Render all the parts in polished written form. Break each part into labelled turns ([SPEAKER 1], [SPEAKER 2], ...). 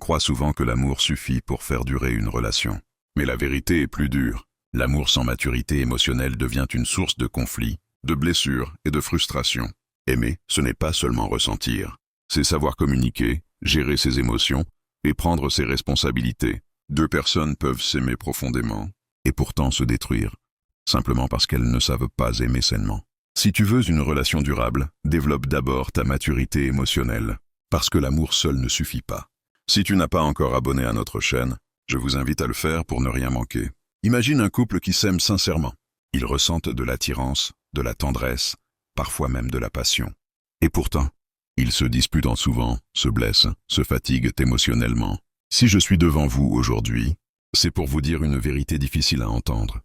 [SPEAKER 1] croit souvent que l'amour suffit pour faire durer une relation. Mais la vérité est plus dure. L'amour sans maturité émotionnelle devient une source de conflits, de blessures et de frustration. Aimer, ce n'est pas seulement ressentir. C'est savoir communiquer, gérer ses émotions et prendre ses responsabilités. Deux personnes peuvent s'aimer profondément et pourtant se détruire, simplement parce qu'elles ne savent pas aimer sainement. Si tu veux une relation durable, développe d'abord ta maturité émotionnelle, parce que l'amour seul ne suffit pas. Si tu n'as pas encore abonné à notre chaîne, je vous invite à le faire pour ne rien manquer. Imagine un couple qui s'aime sincèrement. Ils ressentent de l'attirance, de la tendresse, parfois même de la passion. Et pourtant, ils se disputent souvent, se blessent, se fatiguent émotionnellement. Si je suis devant vous aujourd'hui, c'est pour vous dire une vérité difficile à entendre.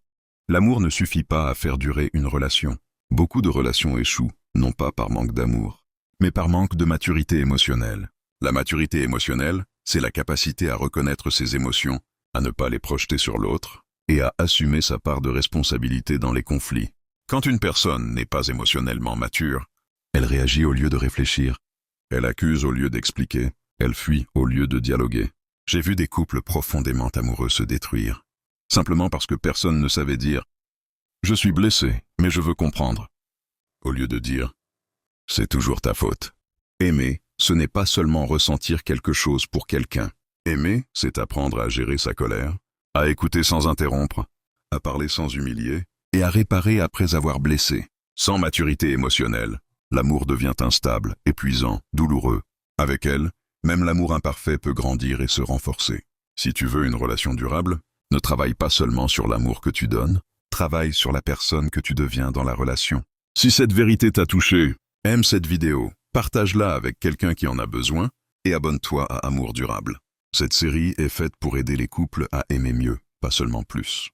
[SPEAKER 1] L'amour ne suffit pas à faire durer une relation. Beaucoup de relations échouent, non pas par manque d'amour, mais par manque de maturité émotionnelle. La maturité émotionnelle, c'est la capacité à reconnaître ses émotions, à ne pas les projeter sur l'autre, et à assumer sa part de responsabilité dans les conflits. Quand une personne n'est pas émotionnellement mature, elle réagit au lieu de réfléchir. Elle accuse au lieu d'expliquer. Elle fuit au lieu de dialoguer. J'ai vu des couples profondément amoureux se détruire, simplement parce que personne ne savait dire « Je suis blessé, mais je veux comprendre », au lieu de dire « C'est toujours ta faute ». Aimer, ce n'est pas seulement ressentir quelque chose pour quelqu'un. Aimer, c'est apprendre à gérer sa colère, à écouter sans interrompre, à parler sans humilier et à réparer après avoir blessé. Sans maturité émotionnelle, l'amour devient instable, épuisant, douloureux. Avec elle, même l'amour imparfait peut grandir et se renforcer. Si tu veux une relation durable, ne travaille pas seulement sur l'amour que tu donnes, travaille sur la personne que tu deviens dans la relation. Si cette vérité t'a touché, aime cette vidéo, partage-la avec quelqu'un qui en a besoin et abonne-toi à Amour Durable. Cette série est faite pour aider les couples à aimer mieux, pas seulement plus.